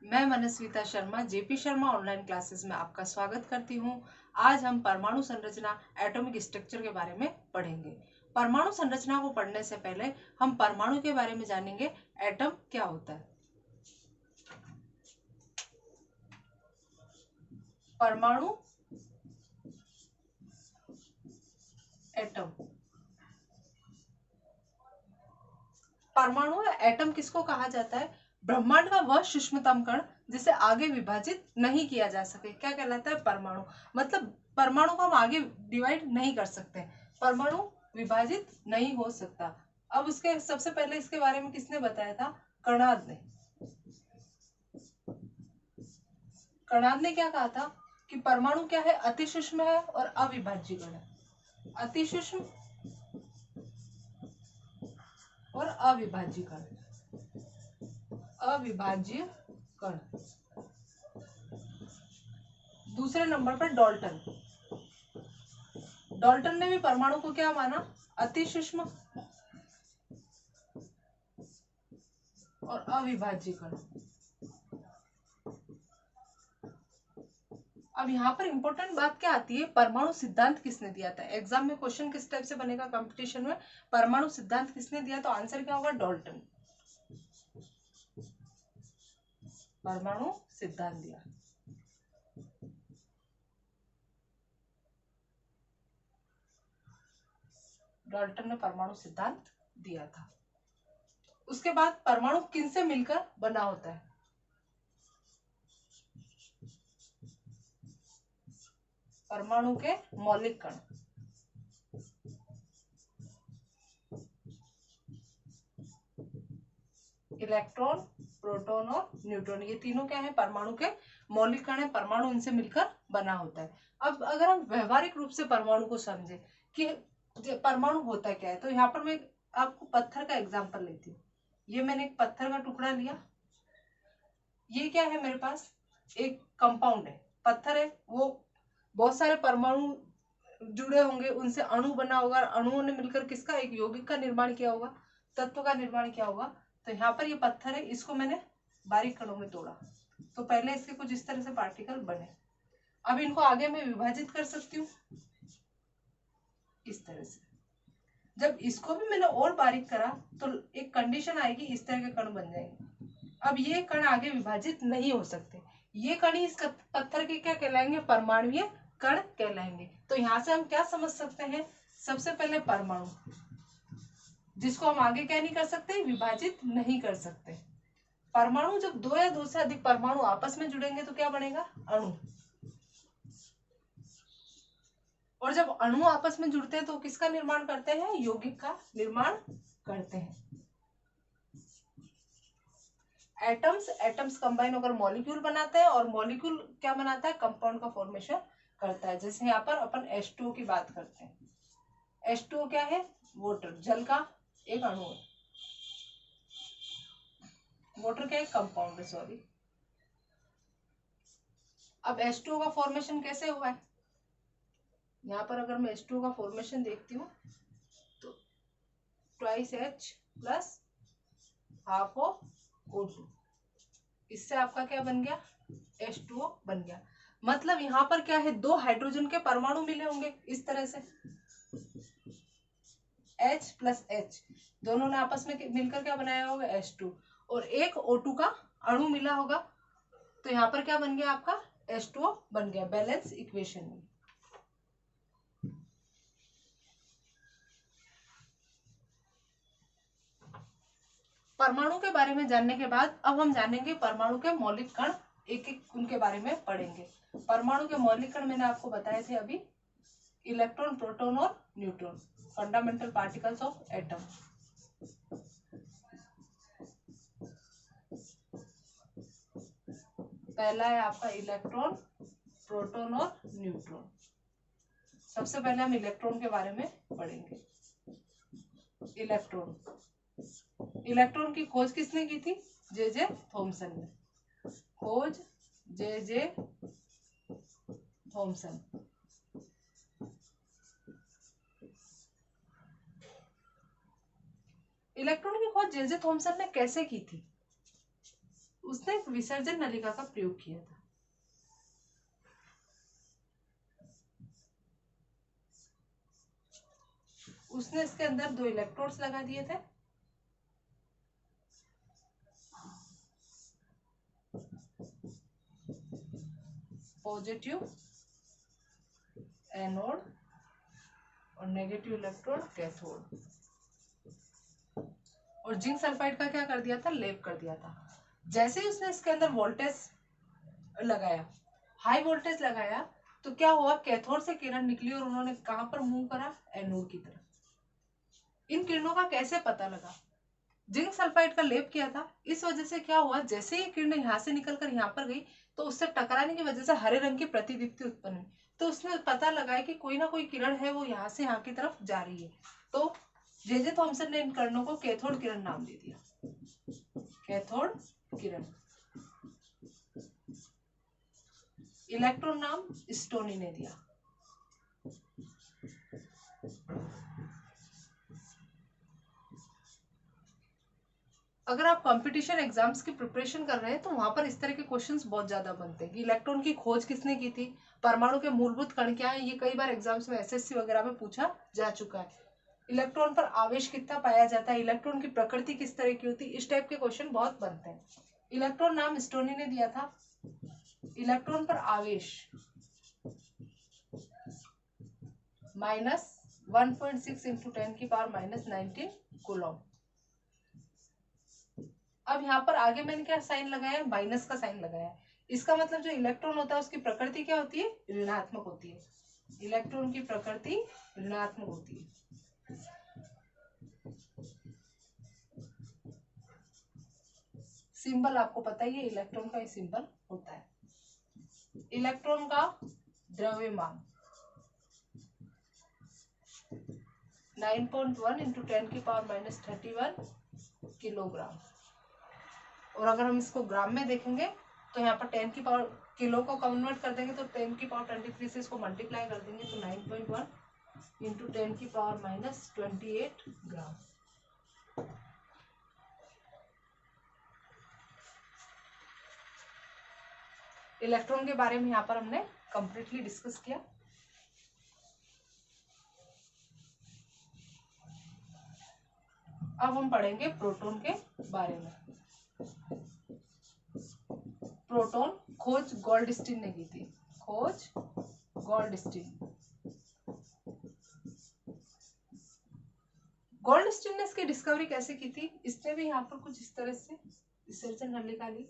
मैं Manasvita Sharma JP Sharma online classes में आपका स्वागत करती हूँ। आज हम परमाणु संरचना एटॉमिक स्ट्रक्चर के बारे में पढ़ेंगे। परमाणु संरचना को पढ़ने से पहले हम परमाणु के बारे में जानेंगे। एटम क्या होता है? परमाणु एटम। परमाणु एटम किसको कहा जाता है? ब्रह्मांड का वह सूक्ष्मतम कण जिसे आगे विभाजित नहीं किया जा सके क्या कहलाता है? परमाणु। मतलब परमाणु को हम आगे डिवाइड नहीं कर सकते, परमाणु विभाजित नहीं हो सकता। अब उसके सबसे पहले इसके बारे में किसने बताया था? कणाद ने। कणाद ने क्या कहा था कि परमाणु क्या है? अति सूक्ष्म है और अविभाज्य कण है। अति सूक्ष्म और अविभाज्य कण। अविभाज्य कण। दूसरे नंबर पर डाल्टन। डाल्टन ने भी परमाणु को क्या माना? अति सूक्ष्म और अविभाज्य कण। अब यहाँ पर इंपॉर्टेंट बात क्या आती है? परमाणु सिद्धांत किसने दिया था? एग्जाम में क्वेश्चन किस टाइप से बनेगा कंपटीशन में? परमाणु सिद्धांत किसने दिया? तो आंसर क्या होगा? डाल्टन। परमाणु सिद्धांत दिया। डाल्टन ने परमाणु सिद्धांत दिया था। उसके बाद परमाणु किनसे मिलकर बना होता है? परमाणु के मौलिक कण। इलेक्ट्रॉन, प्रोटॉन और न्यूट्रॉन, ये तीनों क्या है? परमाणु के मौलिक कण है। परमाणु इनसे मिलकर बना होता है। अब अगर हम व्यवहारिक रूप से परमाणु को समझे कि परमाणु होता क्या है, तो यहाँ पर मैं आपको पत्थर का एग्जांपल लेती हूँ। ये मैंने एक पत्थर का टुकड़ा लिया। ये क्या है? मेरे पास एक कंपाउंड है, पत्थर है, वो बहुत सारे परमाणु जुड़े होंगे, उनसे अणु बना होगा। अणुओं ने मिलकर किसका? एक यौगिक का निर्माण किया होगा, तत्व का निर्माण किया होगा। तो यहाँ पर ये पत्थर है, इसको मैंने बारीक कणों में तोड़ा, तो पहले इसके कुछ इस तरह से पार्टिकल बने। अब इनको आगे मैं विभाजित कर सकती हूँ इस तरह से। जब इसको भी मैंने और बारीक करा तो एक कंडीशन आएगी, इस तरह के कण बन जाएंगे। अब ये कण आगे विभाजित नहीं हो सकते। ये कण इस पत्थर के क्या कहलाएंगे? परमाणुीय कण कहलाएंगे। तो यहाँ से हम क्या समझ सकते हैं? सबसे पहले परमाणु, जिसको हम आगे क्या नहीं कर सकते? विभाजित नहीं कर सकते। परमाणु जब दो या दो से अधिक परमाणु आपस में जुड़ेंगे तो क्या बनेगा? अणु। और जब अणु आपस में जुड़ते हैं तो किसका निर्माण करते हैं? यौगिक का निर्माण करते हैं। एटम्स कंबाइन होकर मॉलिक्यूल बनाते हैं, और मॉलिक्यूल क्या बनाता है? कंपाउंड का फॉर्मेशन करता है। जैसे यहाँ पर अपन H2O की बात करते हैं। H2O क्या है? वाटर, जल का एक अणु है। वाटर क्या है? कंपाउंड है, सॉरी। अब H2O का फॉर्मेशन कैसे हुआ है? यहाँ पर अगर मैं H2O का फॉर्मेशन देखती हूँ तो twice H plus half O2, इससे आपका क्या बन गया? H2O बन गया। मतलब यहाँ पर क्या है? दो हाइड्रोजन के परमाणु मिले होंगे इस तरह से, H प्लस H, दोनों ने आपस में मिलकर क्या बनाया होगा? H2, और एक O2 का अणु मिला होगा। तो यहाँ पर क्या बन गया? आपका H2O बन गया बैलेंस इक्वेशन में। परमाणु के बारे में जानने के बाद अब हम जानेंगे परमाणु के मौलिक कण, एक एक उनके बारे में पढ़ेंगे। परमाणु के मौलिक कण मैंने आपको बताए थे अभी, इलेक्ट्रॉन, प्रोटॉन और neutron, fundamental particles of atom. पहला है आपका इलेक्ट्रॉन, प्रोटॉन और न्यूट्रॉन। सबसे पहले हम इलेक्ट्रॉन के बारे में पढ़ेंगे। इलेक्ट्रॉन, इलेक्ट्रॉन की खोज किसने की थी? जे थॉमसन ने। खोज जे थॉमसन। इलेक्ट्रॉन की खोज जे थॉमसन ने कैसे की थी? उसने एक विसर्जन नलिका का प्रयोग किया था। उसने इसके अंदर 2 इलेक्ट्रोड्स लगा दिए थे, पॉजिटिव एनोड और नेगेटिव इलेक्ट्रोड कैथोड, और जिंक सल्फाइड का क्या कर दिया था, लेप कर दिया था। जैसे ही उसने इसके अंदर वोल्टेज लगाया, हाई वोल्टेज लगाया, तो क्या हुआ, कैथोड से किरण निकली और उन्होंने कहां पर मूव करा, एनोड की तरफ। इन किरणों का कैसे पता लगा, जिंक सल्फाइड का लेप किया था, इस वजह से क्या हुआ, जैसे ही किरणें यहाँ से निकलकर यहाँ पर गई तो उससे टकराने की वजह से हरे रंग की प्रतिदीप्ति उत्पन्न हुई। तो उसने पता लगाया कि कोई ना कोई किरण है वो यहाँ से यहाँ की तरफ जा रही है। तो जे थॉमसन ने इन किरणों को कैथोड किरण नाम दे दिया, कैथोड किरण। इलेक्ट्रॉन नाम स्टोनी ने दिया। अगर आप कंपटीशन एग्जाम्स की प्रिपरेशन कर रहे हैं तो वहां पर इस तरह के क्वेश्चंस बहुत ज्यादा बनते हैं कि इलेक्ट्रॉन की खोज किसने की थी, परमाणु के मूलभूत कण क्या है, ये कई बार एग्जाम्स में एसएससी वगैरह में पूछा जा चुका है। इलेक्ट्रॉन पर आवेश कितना पाया जाता है, इलेक्ट्रॉन की प्रकृति किस तरह की होती है, इस टाइप के क्वेश्चन बहुत बनते हैं। इलेक्ट्रॉन नाम स्टोनी ने दिया था। इलेक्ट्रॉन पर आवेश -1.6 इंटू 10⁻⁻19 कूलम। अब यहाँ पर आगे मैंने क्या साइन लगाया, माइनस का साइन लगाया। इसका मतलब जो इलेक्ट्रॉन होता है उसकी प्रकृति क्या होती है, ऋणात्मक होती है। इलेक्ट्रॉन की प्रकृति ऋणात्मक होती है। सिंबल आपको पता ही है, इलेक्ट्रॉन का ही सिंबल होता है। इलेक्ट्रॉन का द्रव्यमान 9.1 इंटू 10⁻31 किलोग्राम। और अगर हम इसको ग्राम में देखेंगे तो यहाँ पर 10 की पावर, किलो को कन्वर्ट कर देंगे तो 10⁻23 से इसको मल्टीप्लाई कर देंगे तो 9.1 इंटू 10⁻28 ग्राम। इलेक्ट्रॉन के बारे में यहाँ पर हमने कंप्लीटली डिस्कस किया। अब हम पढ़ेंगे प्रोटॉन के बारे में। प्रोटॉन खोज गोल्डस्टीन ने की थी, खोज गोल्डस्टीन। गोल्डस्टीन ने इसकी डिस्कवरी कैसे की थी, इसने भी यहाँ पर कुछ इस तरह से विसर्जन नलिका ली।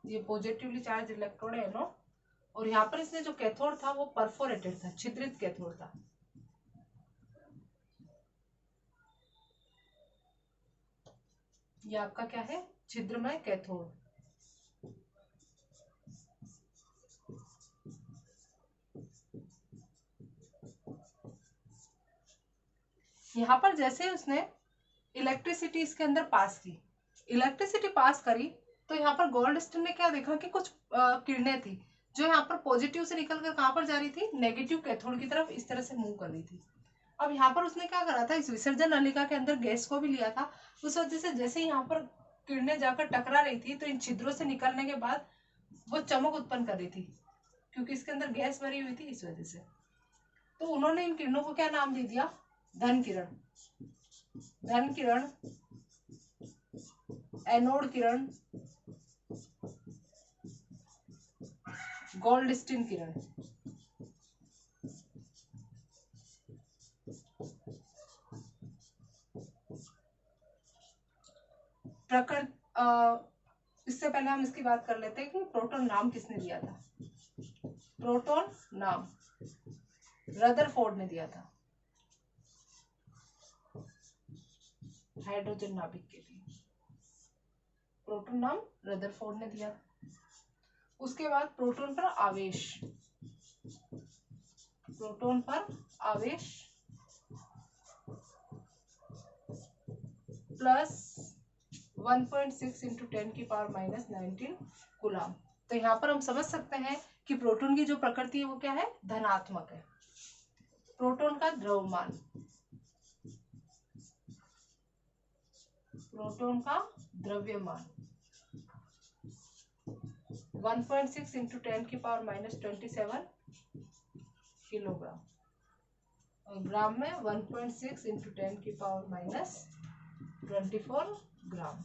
ये पॉजिटिवली चार्ज इलेक्ट्रोड है एनोड, और यहाँ पर इसने जो कैथोड था वो परफोरेटेड था, छिद्रित कैथोड था। ये आपका क्या है, छिद्रमय कैथोड। यहाँ पर जैसे उसने इलेक्ट्रिसिटी इसके अंदर पास की, इलेक्ट्रिसिटी पास करी, तो यहाँ पर गोल्डस्टीन ने क्या देखा कि कुछ किरणें थी जो यहाँ पर पॉजिटिव से निकलकर कहाँ पर जा रही थी, नेगेटिव कैथोड की तरफ इस तरह से मूव कर रही थी। अब यहाँ पर उसने क्या करा था, इस विसर्जन नलिका के अंदर गैस को भी लिया था। उस वजह से जैसे यहाँ पर किरणें जाकर टकरा रही थी तो इन छिद्रों से निकलने के बाद वो चमक उत्पन्न कर रही थी, क्योंकि इसके अंदर गैस भरी हुई थी इस वजह से। तो उन्होंने इन किरणों को क्या नाम दे दिया, धन किरण। धन किरण, एनोड किरण, गोल्डस्टीन किरण। इससे पहले हम इसकी बात कर लेते हैं कि प्रोटॉन नाम किसने दिया था। प्रोटॉन नाम रदरफोर्ड ने दिया था, हाइड्रोजन नाभिक के लिए। प्रोटॉन नाम रदरफोर्ड ने दिया। उसके बाद प्रोटॉन पर आवेश, प्रोटॉन पर आवेश +1.6 इंटू 10⁻⁻19 कूलम। तो यहाँ पर हम समझ सकते हैं कि प्रोटॉन की जो प्रकृति है वो क्या है, धनात्मक है। प्रोटॉन का का द्रव्यमान, प्रोटॉन का द्रव्यमान 1.6 इंटू 10⁻⁻27 किलोग्राम, और ग्राम में 1.6 इंटू 10⁻⁻24 ग्राम।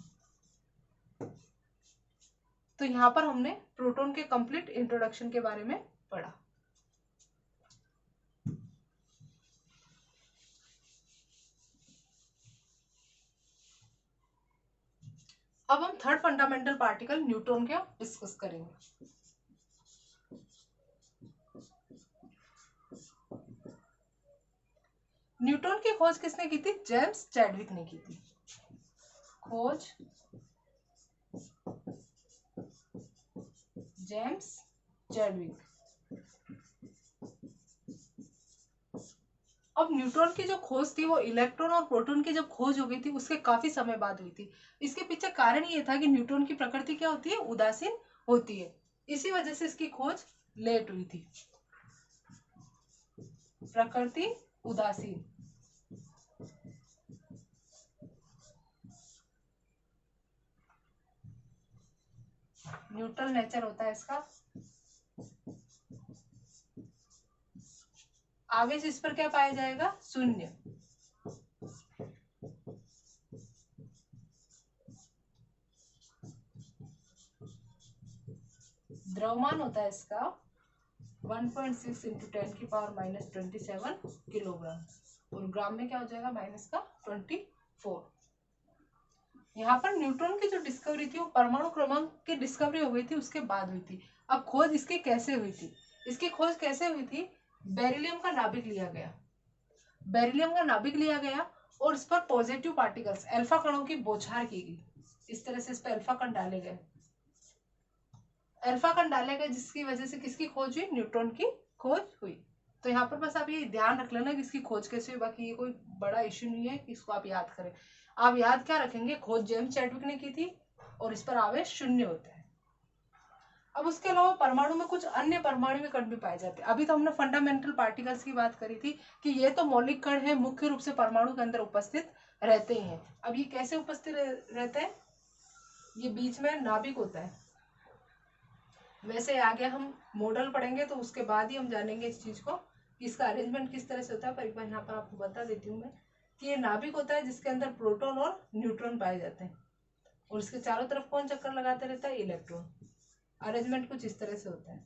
तो यहाँ पर हमने प्रोटॉन के कंप्लीट इंट्रोडक्शन के बारे में पढ़ा। अब हम थर्ड फंडामेंटल पार्टिकल न्यूट्रॉन का डिस्कस करेंगे। न्यूट्रॉन की खोज किसने की थी? जेम्स चैडविक ने की थी। खोज जेम्स चैडविक। अब न्यूट्रॉन की जो खोज थी वो इलेक्ट्रॉन और प्रोटॉन की जब खोज हो गई थी उसके काफी समय बाद हुई थी। इसके पीछे कारण ये था कि न्यूट्रॉन की प्रकृति क्या होती है? उदासीन होती है। इसी वजह से इसकी खोज लेट हुई थी। प्रकृति उदासीन। न्यूट्रल नेचर होता है इसका। आवेश इस पर क्या पाया जाएगा? शून्य। द्रव्यमान होता है इसका 1.6 इंटू 10⁻⁻27 किलोग्राम, और ग्राम में क्या हो जाएगा? माइनस का 24। यहाँ पर न्यूट्रॉन की जो डिस्कवरी थी वो परमाणु क्रमांक की डिस्कवरी हो गई थी, उसके बाद हुई थी। अब खोज इसकी कैसे हुई थी? इसकी खोज कैसे हुई थी? बेरिलियम का नाभिक लिया गया। बेरिलियम का नाभिक लिया गया और इस पर पॉजिटिव पार्टिकल्स, अल्फा कणों की बौछार की गई। इस तरह से इस पर अल्फा कण डाले गए। अल्फा कण डाले गए जिसकी वजह से किसकी खोज हुई? न्यूट्रॉन की खोज हुई। तो यहाँ पर बस आप ये ध्यान रख लेना कि इसकी खोज कैसे हुई। बाकी ये कोई बड़ा इश्यू नहीं है कि इसको आप याद करें। आप याद क्या रखेंगे? खोज जेम्स चैडविक ने की थी और इस पर आवेश शून्य होता है। अब उसके अलावा परमाणु में कुछ अन्य परमाणु कण भी पाए जाते हैं। अभी तो हमने फंडामेंटल पार्टिकल्स की बात करी थी कि ये तो मौलिक कण है, मुख्य रूप से परमाणु के अंदर उपस्थित रहते हैं। अब ये कैसे उपस्थित रहते हैं? ये बीच में नाभिक होता है। वैसे आगे हम मॉडल पढ़ेंगे तो उसके बाद ही हम जानेंगे इस चीज को, इसका अरेंजमेंट किस तरह से होता है। पर एक बार यहाँ पर आपको बता देती हूँ मैं कि ये नाभिक होता है जिसके अंदर प्रोटॉन और न्यूट्रॉन पाए जाते हैं, और इसके चारों तरफ कौन चक्कर लगाते रहता है? इलेक्ट्रॉन। अरेंजमेंट कुछ इस तरह से होता है।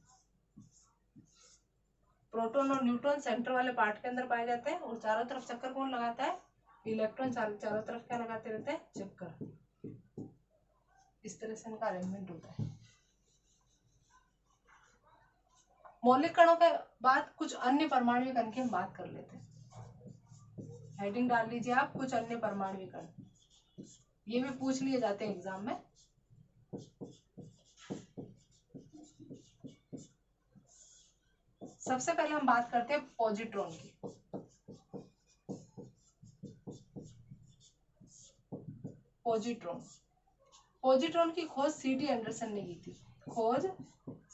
प्रोटॉन और न्यूट्रॉन सेंटर वाले पार्ट के अंदर पाए जाते हैं, और चारों तरफ चक्कर कौन लगाता है? इलेक्ट्रॉन। चारों तरफ क्या लगाते रहते हैं? चक्कर। इस तरह से इनका अरेंजमेंट होता है। मौलिक कणों के बाद कुछ अन्य परमाणु कण की हम बात कर लेते हैं। हेडिंग डाल लीजिए आप, कुछ अन्य परमाणु कण। ये भी पूछ लिए जाते हैं एग्जाम में। सबसे पहले हम बात करते हैं पॉजिट्रॉन की। पॉजिट्रॉन। पॉजिट्रॉन की खोज C.D. एंडरसन ने की थी। खोज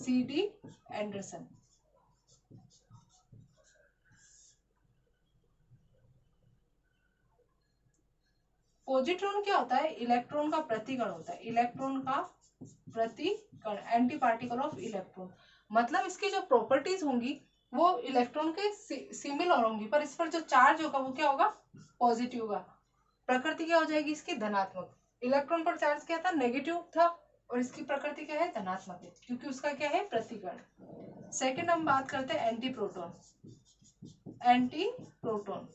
C.D. एंडरसन। पॉजिट्रॉन क्या होता है? इलेक्ट्रॉन का प्रतिकण होता है। इलेक्ट्रॉन का प्रतिकण, एंटी पार्टिकल ऑफ इलेक्ट्रॉन। मतलब इसकी जो प्रॉपर्टीज होंगी वो इलेक्ट्रॉन के सिमिलर होंगी, पर इस पर जो चार्ज होगा वो क्या होगा? पॉजिटिव होगा। प्रकृति क्या हो जाएगी इसकी? धनात्मक। इलेक्ट्रॉन पर चार्ज क्या था? नेगेटिव था, और इसकी प्रकृति क्या है? धनात्मक है, क्योंकि उसका क्या है? प्रतिकण। सेकंड हम बात करते हैं एंटी प्रोटॉन। एंटी प्रोटॉन,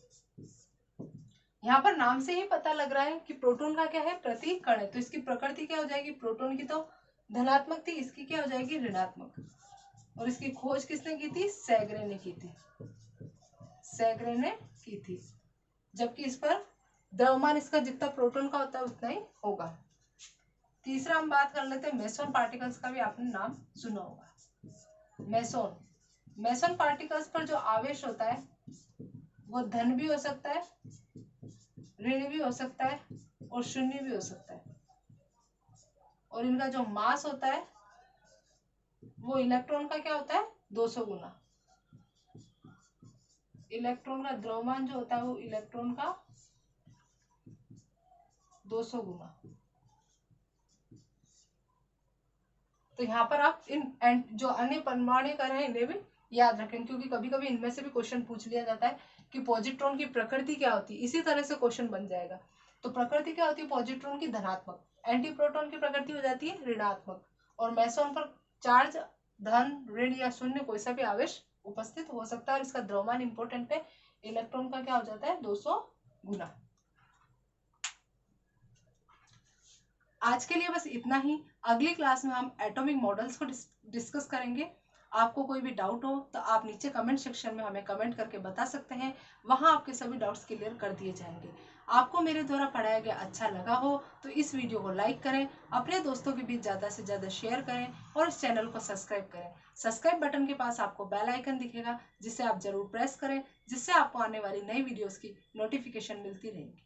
यहाँ पर नाम से ही पता लग रहा है कि प्रोटॉन का क्या है? प्रतिकण है, तो इसकी प्रकृति क्या हो जाएगी? प्रोटॉन की तो धनात्मक थी, इसकी क्या हो जाएगी? ऋणात्मक। और इसकी खोज किसने की थी? सैगरे ने की थी। सैगरे ने की थी। जबकि इस पर द्रव्यमान इसका जितना प्रोटॉन का होता है उतना ही होगा। तीसरा हम बात कर लेते हैं मेसोन पार्टिकल्स का, भी आपने नाम सुना होगा। मेसोन। मेसोन पार्टिकल्स पर जो आवेश होता है वो धन भी हो सकता है, ऋण भी हो सकता है, और शून्य भी हो सकता है। और इनका जो मास होता है वो इलेक्ट्रॉन का क्या होता है? 200 गुना। इलेक्ट्रॉन का द्रव्यमान जो होता है वो इलेक्ट्रॉन का 200 गुना। तो यहाँ पर आप इन जो अन्य परमाणु कण हैं इन्हें भी याद रखें, क्योंकि कभी कभी इनमें से भी क्वेश्चन पूछ लिया जाता है कि पॉजिट्रॉन की प्रकृति क्या होती है, इसी तरह से क्वेश्चन बन जाएगा। तो प्रकृति क्या होती है पॉजिट्रॉन की? धनात्मक। एंटी प्रोटॉन की प्रकृति हो जाती है ऋणात्मक। और मेसोन पर चार्ज धन, ऋण या शून्य कोई सा भी आवेश उपस्थित हो सकता है। और इसका द्रव्यमान इंपॉर्टेंट है, इलेक्ट्रॉन का क्या हो जाता है 200 गुना। आज के लिए बस इतना ही। अगली क्लास में हम एटॉमिक मॉडल्स को डिस्कस करेंगे। आपको कोई भी डाउट हो तो आप नीचे कमेंट सेक्शन में हमें कमेंट करके बता सकते हैं, वहां आपके सभी डाउट्स क्लियर कर दिए जाएंगे। आपको मेरे द्वारा पढ़ाया गया अच्छा लगा हो तो इस वीडियो को लाइक करें, अपने दोस्तों के बीच ज़्यादा से ज़्यादा शेयर करें और इस चैनल को सब्सक्राइब करें। सब्सक्राइब बटन के पास आपको बेल आइकन दिखेगा, जिसे आप जरूर प्रेस करें, जिससे आपको आने वाली नई वीडियोस की नोटिफिकेशन मिलती रहेगी।